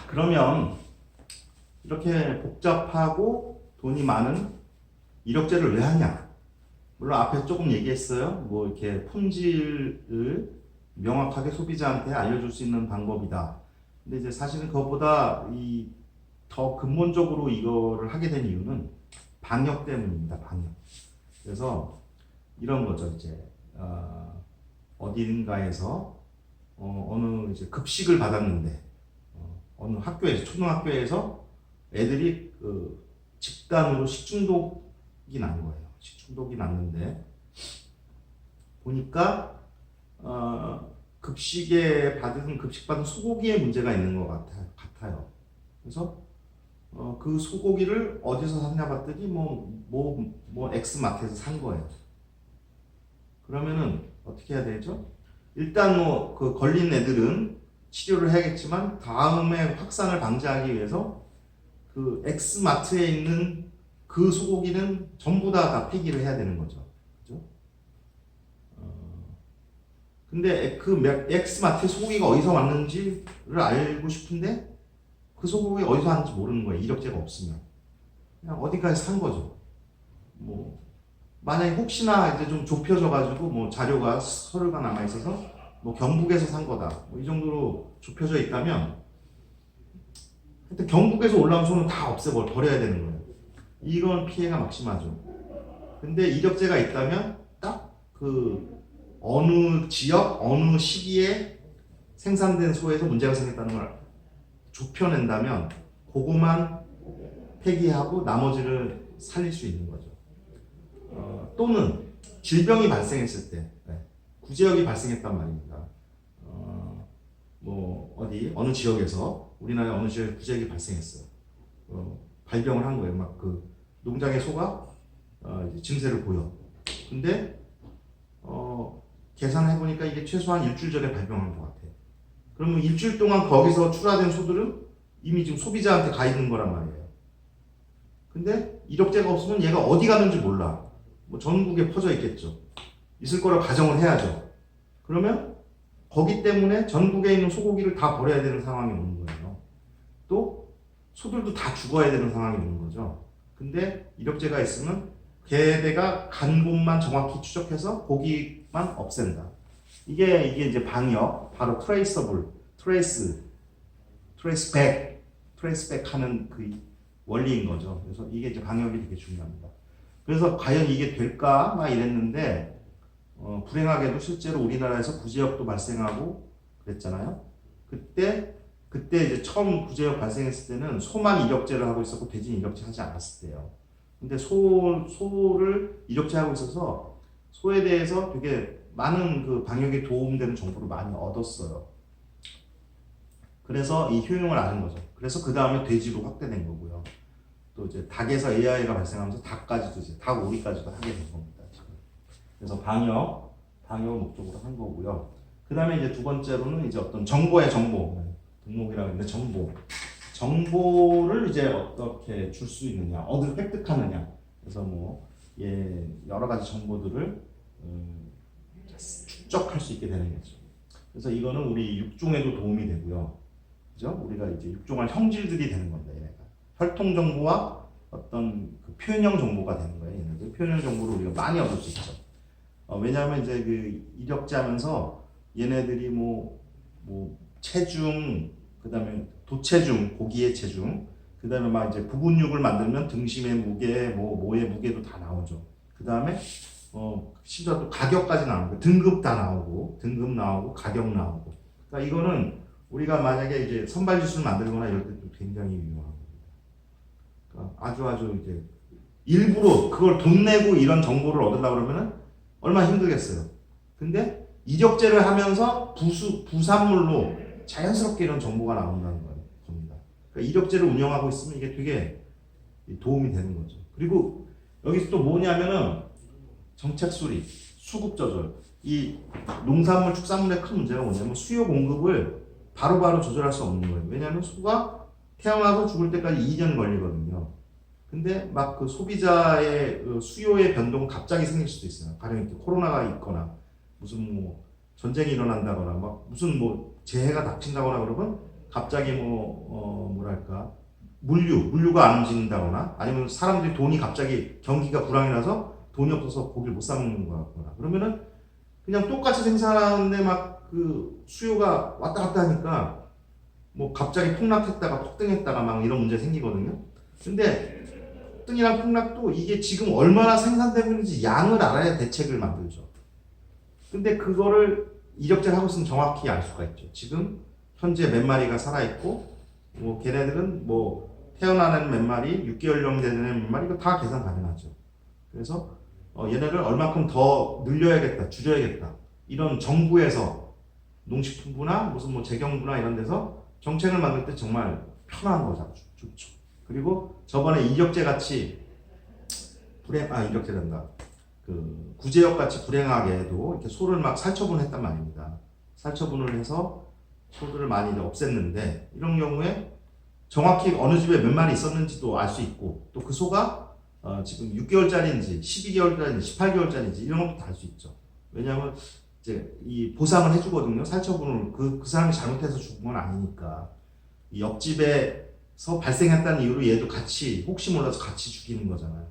그러면 이렇게 복잡하고 돈이 많은 이력제를 왜 하냐? 물론 앞에 조금 얘기했어요. 뭐 이렇게 품질을 명확하게 소비자한테 알려줄 수 있는 방법이다. 근데 이제 사실은 그것보다 더 근본적으로 이거를 하게 된 이유는 방역 때문입니다. 방역. 그래서 이런 거죠. 이제 어딘가에서 어느 이제 급식을 받았는데 어느 학교에서 초등학교에서 애들이 그 집단으로 식중독이 난 거예요. 식중독이 났는데 보니까 급식 받은 소고기에 문제가 있는 것 같아요. 그래서 그 소고기를 어디서 샀냐 봤더니 엑스마트에서 산 거예요. 그러면은 어떻게 해야 되죠? 일단 그 걸린 애들은 치료를 해야겠지만 다음에 확산을 방지하기 위해서 그 엑스마트에 있는 그 소고기는 전부 다 폐기를 해야 되는 거죠. 그죠? 근데 그 엑스마트 소고기가 어디서 왔는지를 알고 싶은데 그 소고기 어디서 왔는지 모르는 거예요. 이력제가 없으면. 그냥 어디까지 산 거죠. 만약에 혹시나 이제 좀 좁혀져가지고 자료가 서류가 남아있어서 경북에서 산 거다. 이 정도로 좁혀져 있다면 하여튼 경북에서 올라온 소는 다 버려야 되는 거예요. 이건 피해가 막심하죠. 근데 이력제가 있다면 딱 그 어느 지역, 어느 시기에 생산된 소에서 문제가 생겼다는 걸 좁혀낸다면 그거만 폐기하고 나머지를 살릴 수 있는 거죠. 또는 질병이 발생했을 때 구제역이 발생했단 말입니다. 어느 지역에서 우리나라 어느 지역에 구제역이 발생했어요. 발병을 한 거예요. 막 그 농장의 소가 이제 증세를 보여. 근데 계산해 보니까 이게 최소한 일주일 전에 발병한 것 같아요. 그러면 일주일 동안 거기서 출하된 소들은 이미 지금 소비자한테 가 있는 거란 말이에요. 근데 이력제가 없으면 얘가 어디 가는지 몰라. 전국에 퍼져 있겠죠. 있을 거라 가정을 해야죠. 그러면 거기 때문에 전국에 있는 소고기를 다 버려야 되는 상황이 오는 거예요. 또 소들도 다 죽어야 되는 상황이 오는 거죠. 근데 이력제가 있으면 걔네가 간 곳만 정확히 추적해서 고기만 없앤다. 이게 이제 방역, 바로 트레이스백 하는 그 원리인 거죠. 그래서 이게 이제 방역이 되게 중요합니다. 그래서 과연 이게 될까 막 이랬는데 불행하게도 실제로 우리나라에서 구제역도 발생하고 그랬잖아요. 그때 이제 처음 구제역 발생했을 때는 소만 이력제를 하고 있었고 돼지는 이력제 하지 않았을 때요. 근데 소를 이력제하고 있어서 소에 대해서 되게 많은 그 방역에 도움되는 정보를 많이 얻었어요. 그래서 이 효용을 아는 거죠. 그래서 그 다음에 돼지로 확대된 거고요. 또 이제 닭에서 AI가 발생하면서 닭까지도 이제 닭 오리까지도 하게 된 겁니다. 지금. 그래서 방역을 목적으로 한 거고요. 그 다음에 이제 두 번째로는 이제 어떤 정보, 덕목이라고 했는데 정보를 이제 어떻게 줄 수 있느냐, 어디를 획득하느냐. 그래서 여러 가지 정보들을 축적할 수 있게 되는 거죠. 그래서 이거는 우리 육종에도 도움이 되고요. 그죠? 우리가 이제 육종할 형질들이 되는 겁니다. 얘네가 혈통 정보와 어떤 그 표현형 정보가 되는 거예요. 얘네들 표현형 정보를 우리가 많이 얻을 수 있죠. 왜냐하면 이제 그 이력제 하면서 얘네들이 체중, 그 다음에 도체중, 고기의 체중, 그 다음에 막 이제 부분육을 만들면 등심의 무게, 모의 무게도 다 나오죠. 그 다음에 심지어 또 가격까지 나오고, 등급 다 나오고, 가격 나오고. 그러니까 이거는 우리가 만약에 이제 선발지수를 만들거나 이럴 때 굉장히 유용한 겁니다. 그러니까 아주 이제 일부러 그걸 돈 내고 이런 정보를 얻으려고 그러면은 얼마나 힘들겠어요. 근데 이력제를 하면서 부산물로 자연스럽게 이런 정보가 나온다는 겁니다. 그러니까 이력제를 운영하고 있으면 이게 되게 도움이 되는 거죠. 그리고 여기서 또 뭐냐면은 정책 수립, 수급 조절. 이 농산물, 축산물의 큰 문제가 뭐냐면 수요 공급을 바로바로 조절할 수 없는 거예요. 왜냐하면 소가 태어나서 죽을 때까지 2년 걸리거든요. 근데 막 그 소비자의 수요의 변동은 갑자기 생길 수도 있어요. 가령 이렇게 코로나가 있거나 무슨 전쟁이 일어난다거나 막 무슨 재해가 닥친다거나 그러면 갑자기 뭐랄까 물류가 안 움직인다거나 아니면 사람들이 돈이 갑자기 경기가 불황이라서 돈이 없어서 고기를 못 사 먹는 거거나 그러면은 그냥 똑같이 생산하는데 막 그 수요가 왔다 갔다 하니까 뭐 갑자기 폭락했다가 폭등했다가 막 이런 문제 생기거든요. 근데 폭등이랑 폭락도 이게 지금 얼마나 생산되고 있는지 양을 알아야 대책을 만들죠. 근데 그거를 이력제를 하고 있으면 정확히 알 수가 있죠. 지금 현재 몇 마리가 살아있고 뭐 걔네들은 뭐 태어나는 몇 마리, 6개월령 되는 몇 마리 이거 다 계산 가능하죠. 그래서 얘네를 얼마큼 더 늘려야겠다, 줄여야겠다 이런 정부에서 농식품부나 무슨 뭐 재경부나 이런 데서 정책을 만들 때 정말 편한 거죠. 좋죠. 그리고 저번에 이력제 같이 이력제 된다. 그 구제역 같이 불행하게도 이렇게 소를 막 살처분했단 말입니다. 살처분을 해서 소들을 많이 이제 없앴는데 이런 경우에 정확히 어느 집에 몇 마리 있었는지도 알 수 있고 또 그 소가 지금 6개월짜리인지 12개월짜리인지 18개월짜리인지 이런 것도 다 알 수 있죠. 왜냐하면 이제 이 보상을 해주거든요. 살처분을 그 사람이 잘못해서 죽은 건 아니니까 이 옆집에서 발생했다는 이유로 얘도 같이 혹시 몰라서 같이 죽이는 거잖아요.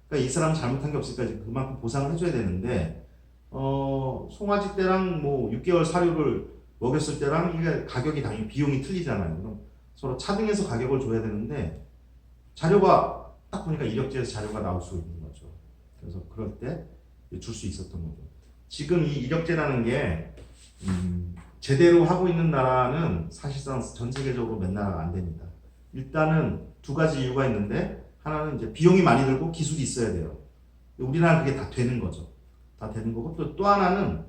그러니까 이 사람 잘못한 게 없으니까 그만큼 보상을 해줘야 되는데 송아지 때랑 뭐 6개월 사료를 먹였을 때랑 이게 가격이 당연히 비용이 틀리잖아요. 그럼 서로 차등해서 가격을 줘야 되는데 자료가 딱 보니까 이력제에서 자료가 나올 수 있는 거죠. 그래서 그럴 때 줄 수 있었던 거죠. 지금 이 이력제라는 게 제대로 하고 있는 나라는 사실상 전 세계적으로 몇 나라가 안 됩니다. 일단은 두 가지 이유가 있는데 하나는 이제 비용이 많이 들고 기술이 있어야 돼요. 우리나라는 그게 다 되는 거죠. 다 되는 거고 또 하나는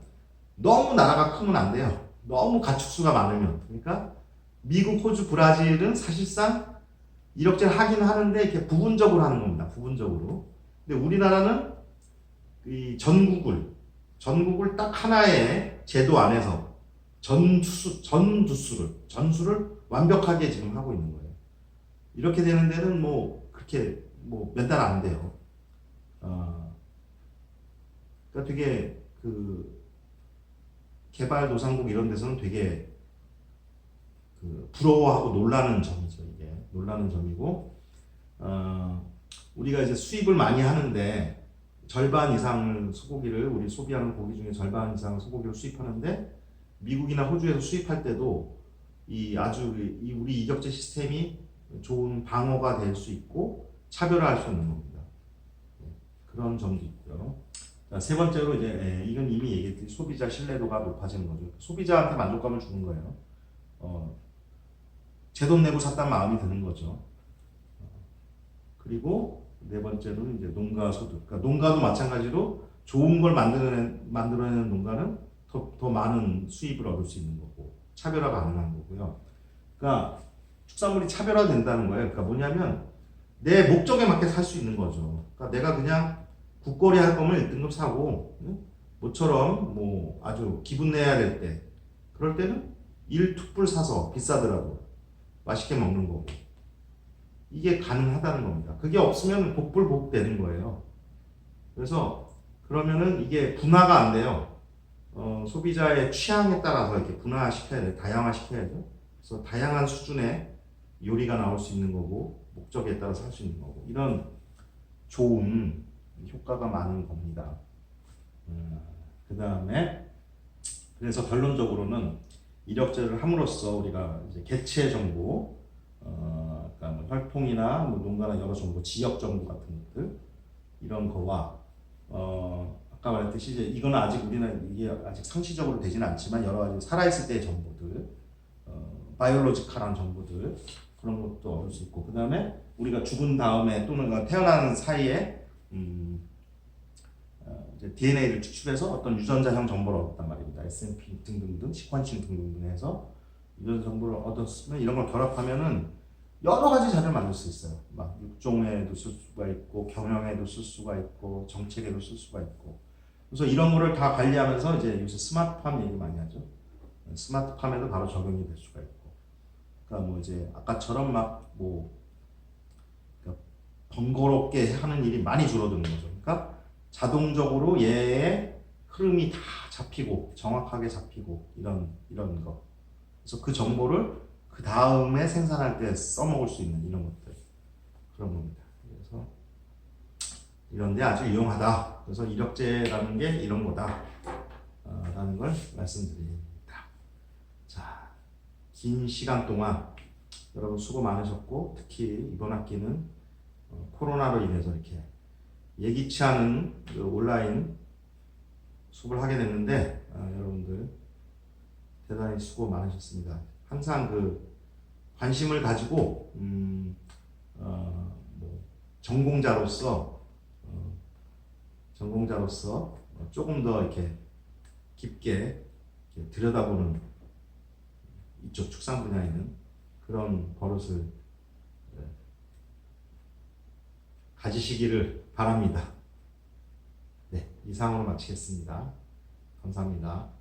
너무 나라가 크면 안 돼요. 너무 가축수가 많으면. 그러니까 미국, 호주, 브라질은 사실상 이력제를 하긴 하는데 이렇게 부분적으로 하는 겁니다. 부분적으로. 근데 우리나라는 이 전국을 딱 하나의 제도 안에서 전수를 완벽하게 지금 하고 있는 거예요. 이렇게 되는 데는 뭐 그렇게 뭐 몇 달 안 돼요. 그러니까 되게 그 개발도상국 이런 데서는 되게 그 부러워하고 놀라는 점이죠. 이게 놀라는 점이고 우리가 이제 수입을 많이 하는데 절반 이상을 소고기를 우리 소비하는 고기 중에 절반 이상을 소고기를 수입하는데 미국이나 호주에서 수입할 때도 이 우리 이격제 시스템이 좋은 방어가 될 수 있고 차별화할 수 있는 겁니다. 그런 점도 있고요. 자, 세 번째로 이제 이건 이미 얘기했듯이 소비자 신뢰도가 높아지는 거죠. 소비자한테 만족감을 주는 거예요. 제 돈 내고 샀다는 마음이 드는 거죠. 그리고 네 번째로는 이제 농가 소득. 그러니까 농가도 마찬가지로 좋은 걸 만들어내는 농가는 더 많은 수입을 얻을 수 있는 거고 차별화 가능한 거고요. 그러니까 축산물이 차별화된다는 거예요. 그러니까 뭐냐면 내 목적에 맞게 살 수 있는 거죠. 그러니까 내가 그냥 국거리 할 거면 1등급 사고 모처럼 뭐 아주 기분 내야 될 때 그럴 때는 1툭불 사서 비싸더라도 맛있게 먹는 거고 이게 가능하다는 겁니다. 그게 없으면 복불복되는 거예요. 그래서 그러면은 이게 분화가 안 돼요. 소비자의 취향에 따라서 이렇게 분화시켜야 돼요. 다양화시켜야죠. 그래서 다양한 수준의 요리가 나올 수 있는 거고 목적에 따라서 할 수 있는 거고 이런 좋은 효과가 많은 겁니다. 그 다음에 그래서 결론적으로는 이력제를 함으로써 우리가 이제 개체 정보, 그러니까 뭐 혈통이나 뭐 농가나 여러 정보, 지역 정보 같은 것들 이런 거와 아까 말했듯이 이제 이거는 아직 우리는 이게 아직 상시적으로 되지는 않지만 여러 가지 살아있을 때의 정보들, 바이올로지컬한 정보들 그런 것도 얻을 수 있고 그 다음에 우리가 죽은 다음에 또는 태어나는 사이에 이제 DNA를 추출해서 어떤 유전자형 정보를 얻었단 말입니다. SNP 등등등, 시퀀싱 등등등 해서 유전자 정보를 얻었으면 이런 걸 결합하면은 여러 가지 자료를 만들 수 있어요. 막 육종에도 쓸 수가 있고 경영에도 쓸 수가 있고 정책에도 쓸 수가 있고 그래서 이런 거를 다 관리하면서 이제 요새 스마트팜 얘기 많이 하죠. 스마트팜에도 바로 적용이 될 수가 있고 그러니까 뭐 이제 아까처럼 막뭐 그러니까 번거롭게 하는 일이 많이 줄어드는 거죠. 그러니까 자동적으로 얘의 흐름이 다 잡히고 정확하게 잡히고 이런 거. 그래서 그 정보를 그 다음에 생산할 때 써먹을 수 있는 이런 것들 그런 겁니다. 그래서 이런데 아주 유용하다. 그래서 이력제라는 게 이런 거다. 라는 걸 말씀드립니다. 자, 긴 시간 동안 여러분 수고 많으셨고 특히 이번 학기는 코로나로 인해서 이렇게 예기치 않은 그 온라인 수업을 하게 됐는데 여러분들 대단히 수고 많으셨습니다. 항상 그 관심을 가지고 뭐 전공자로서 조금 더 이렇게 깊게 이렇게 들여다보는 이쪽 축산 분야에 있는 그런 버릇을 가지시기를 바랍니다. 네, 이상으로 마치겠습니다. 감사합니다.